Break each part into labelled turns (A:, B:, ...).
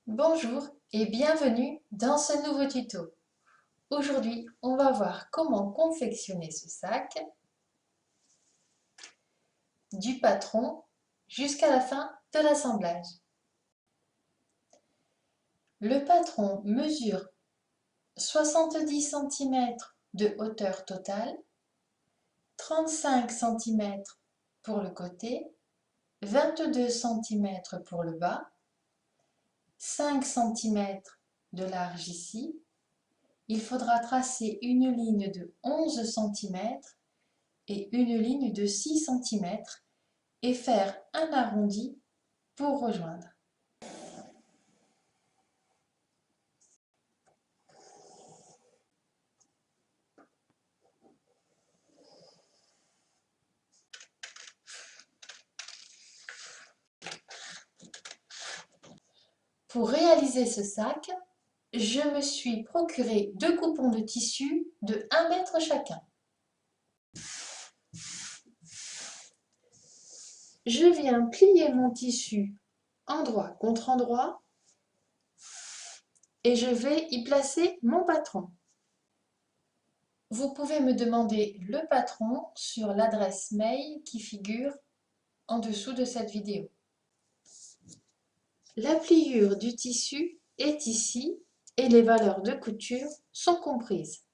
A: Bonjour et bienvenue dans ce nouveau tuto. Aujourd'hui, on va voir comment confectionner ce sac du patron jusqu'à la fin de l'assemblage. Le patron mesure 70 cm de hauteur totale, 35 cm pour le côté, 22 cm pour le bas, 5 cm de large ici. Il faudra tracer une ligne de 11 cm et une ligne de 6 cm et faire un arrondi pour rejoindre. Pour réaliser ce sac, je me suis procuré deux coupons de tissu de 1 mètre chacun. Je viens plier mon tissu endroit contre endroit et je vais y placer mon patron. Vous pouvez me demander le patron sur l'adresse mail qui figure en dessous de cette vidéo. La pliure du tissu est ici et les valeurs de couture sont comprises.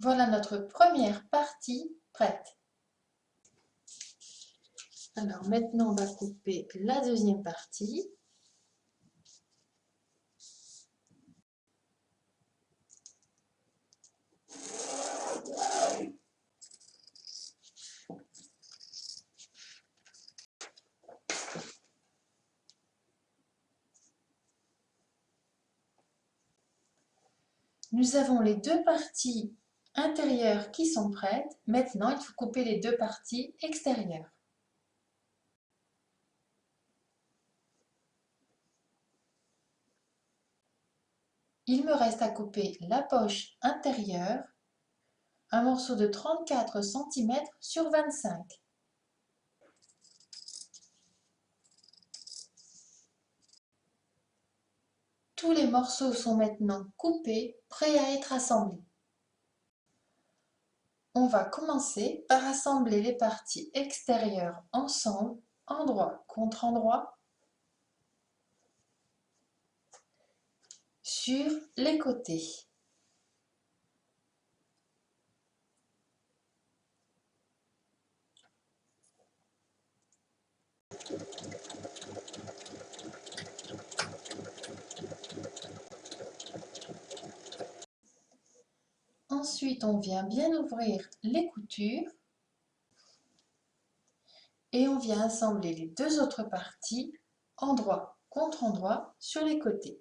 A: Voilà notre première partie prête. Alors maintenant, on va couper la deuxième partie. Nous avons les deux parties intérieures qui sont prêtes. Maintenant, il faut couper les deux parties extérieures. Il me reste à couper la poche intérieure, un morceau de 34 cm sur 25. Tous les morceaux sont maintenant coupés, prêts à être assemblés. On va commencer par assembler les parties extérieures ensemble, endroit contre endroit, sur les côtés. Ensuite, on vient bien ouvrir les coutures et on vient assembler les deux autres parties, endroit contre endroit, sur les côtés.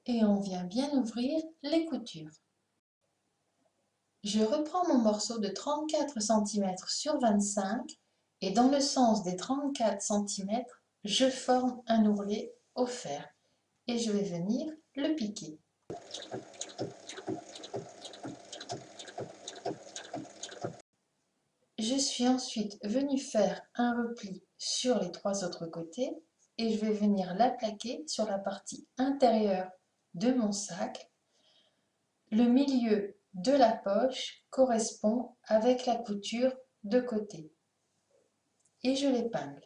A: Et on vient bien ouvrir les coutures. Je reprends mon morceau de 34 cm sur 25 et dans le sens des 34 cm, je forme un ourlet au fer et je vais venir le piquer. Je suis ensuite venue faire un repli sur les trois autres côtés et je vais venir la plaquer sur la partie intérieure de mon sac. Le milieu de la poche correspond avec la couture de côté et je l'épingle.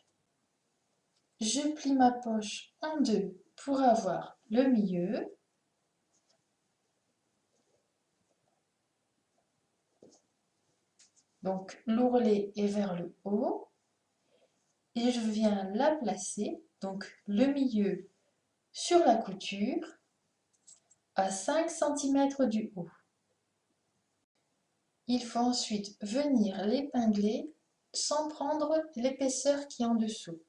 A: Je plie ma poche en deux pour avoir le milieu, donc l'ourlet est vers le haut, et je viens la placer, donc le milieu sur la couture, à 5 cm du haut. Il faut ensuite venir l'épingler sans prendre l'épaisseur qui est en dessous.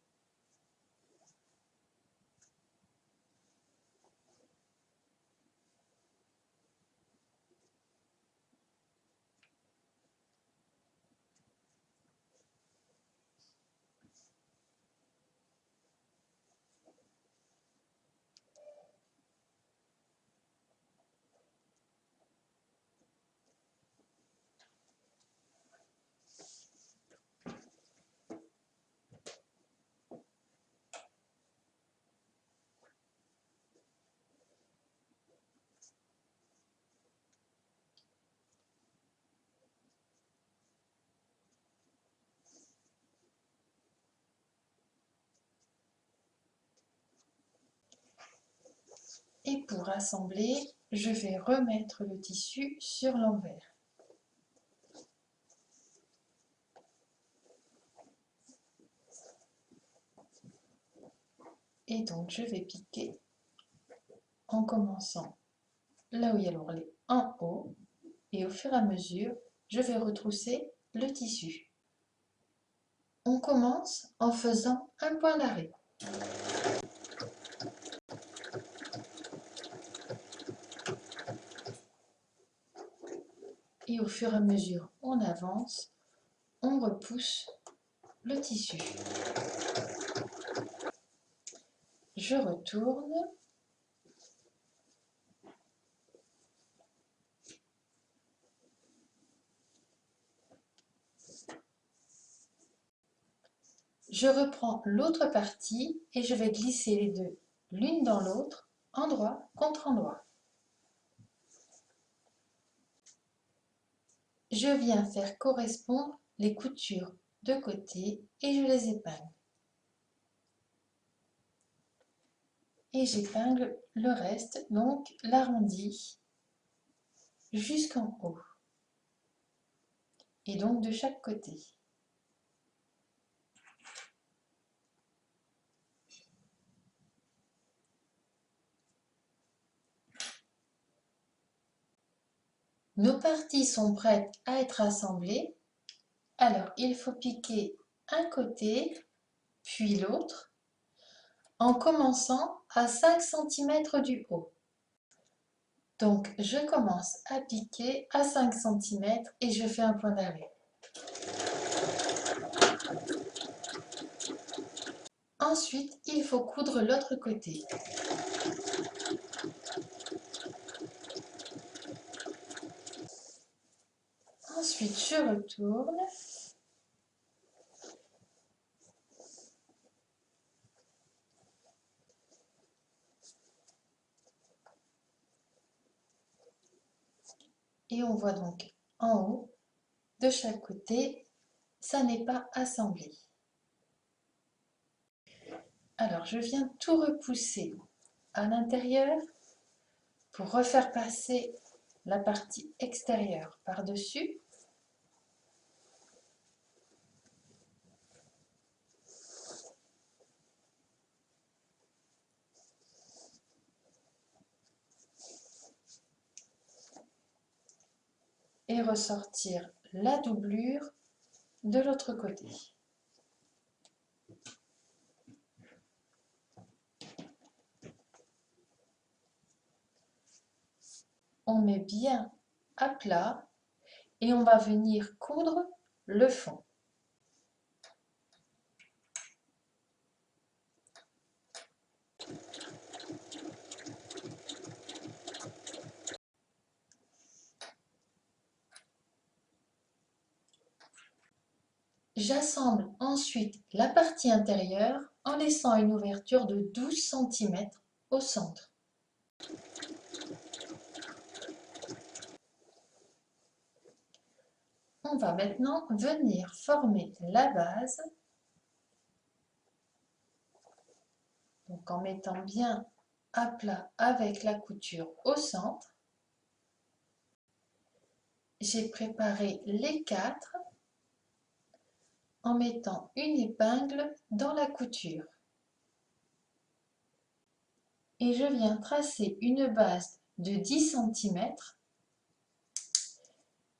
A: Et pour assembler, je vais remettre le tissu sur l'envers. Et donc je vais piquer en commençant là où il y a l'ourlet en haut, et au fur et à mesure, je vais retrousser le tissu. On commence en faisant un point d'arrêt. Et au fur et à mesure, on avance, on repousse le tissu. Je retourne. Je reprends l'autre partie et je vais glisser les deux l'une dans l'autre, endroit contre endroit. Je viens faire correspondre les coutures de côté et je les épingle. Et j'épingle le reste, donc l'arrondi jusqu'en haut. Et donc de chaque côté. Nos parties sont prêtes à être assemblées. Alors, il faut piquer un côté, puis l'autre, en commençant à 5 cm du haut. Donc, je commence à piquer à 5 cm et je fais un point d'arrêt. Ensuite, il faut coudre l'autre côté. Ensuite, je retourne. Et on voit donc en haut, de chaque côté, ça n'est pas assemblé. Alors, je viens tout repousser à l'intérieur pour refaire passer la partie extérieure par-dessus. Et ressortir la doublure de l'autre côté. On met bien à plat et on va venir coudre le fond. J'assemble ensuite la partie intérieure en laissant une ouverture de 12 cm au centre. On va maintenant venir former la base, donc en mettant bien à plat avec la couture au centre. J'ai préparé les 4 en mettant une épingle dans la couture. Et je viens tracer une base de 10 cm,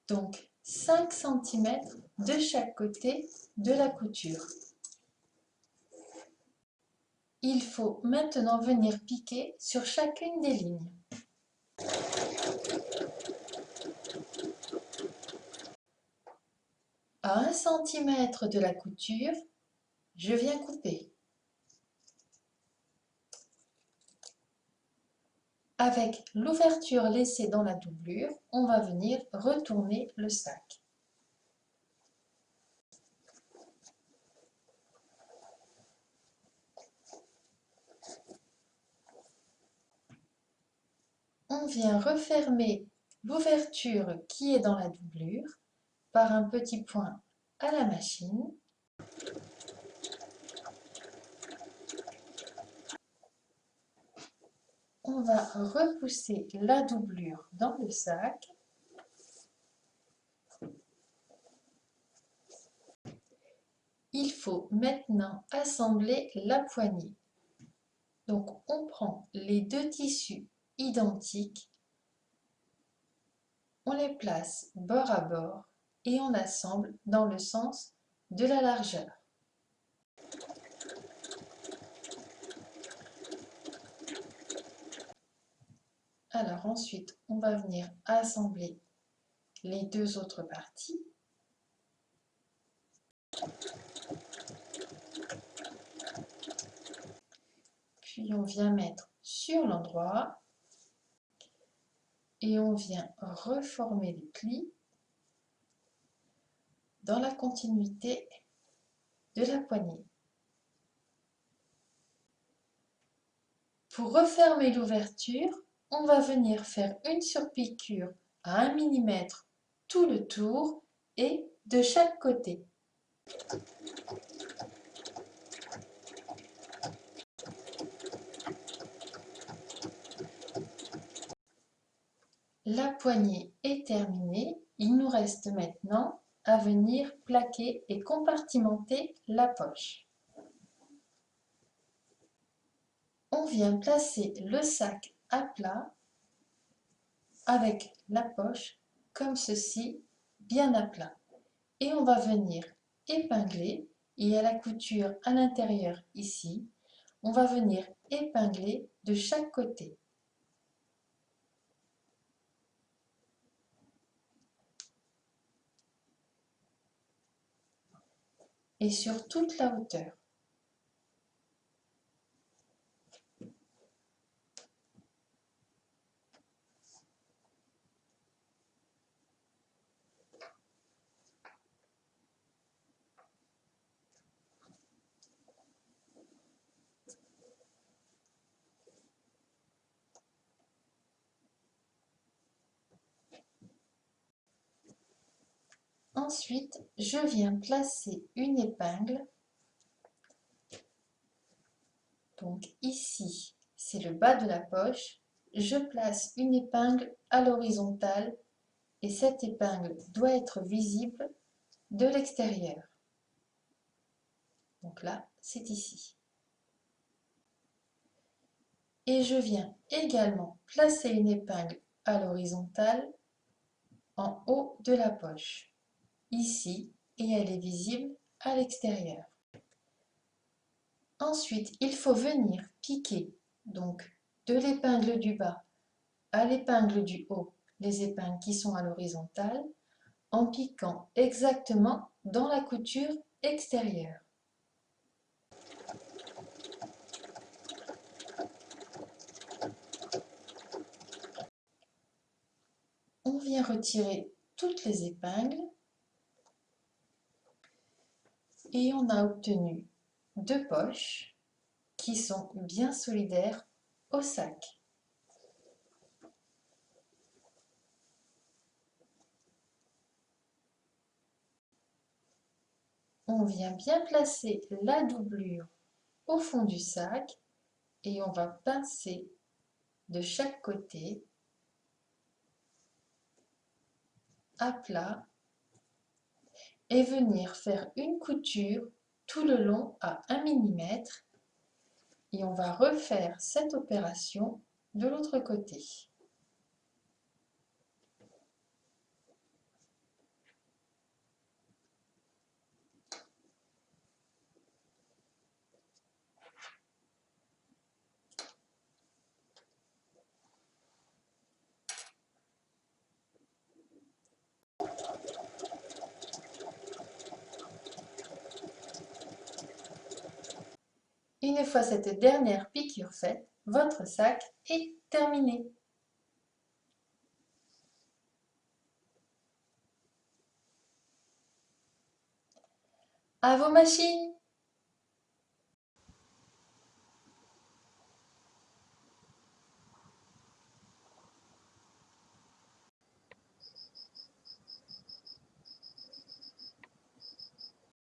A: donc 5 cm de chaque côté de la couture. Il faut maintenant venir piquer sur chacune des lignes. À 1 cm de la couture, je viens couper. Avec l'ouverture laissée dans la doublure, on va venir retourner le sac. On vient refermer l'ouverture qui est dans la doublure par un petit point à la machine. On va repousser la doublure dans le sac. Il faut maintenant assembler la poignée. Donc on prend les 2 tissus identiques, on les place bord à bord et on assemble dans le sens de la largeur. Alors ensuite, on va venir assembler les 2 autres parties. Puis on vient mettre sur l'endroit et on vient reformer les plis dans la continuité de la poignée. Pour refermer l'ouverture, on va venir faire une surpiqûre à 1 mm tout le tour et de chaque côté. La poignée est terminée, il nous reste maintenant à venir plaquer et compartimenter la poche. On vient placer le sac à plat avec la poche comme ceci, bien à plat. Et on va venir épingler, et à la couture à l'intérieur ici, on va venir épingler de chaque côté. Et sur toute la hauteur. Ensuite, je viens placer une épingle. Donc ici, c'est le bas de la poche. Je place une épingle à l'horizontale et cette épingle doit être visible de l'extérieur. Donc là, c'est ici. Et je viens également placer une épingle à l'horizontale en haut de la poche, ici, et elle est visible à l'extérieur. Ensuite, il faut venir piquer donc de l'épingle du bas à l'épingle du haut, les épingles qui sont à l'horizontale, en piquant exactement dans la couture extérieure. On vient retirer toutes les épingles et on a obtenu 2 poches qui sont bien solidaires au sac. On vient bien placer la doublure au fond du sac et on va pincer de chaque côté à plat et venir faire une couture tout le long à 1 mm et on va refaire cette opération de l'autre côté. Une fois cette dernière piqûre faite, votre sac est terminé. À vos machines!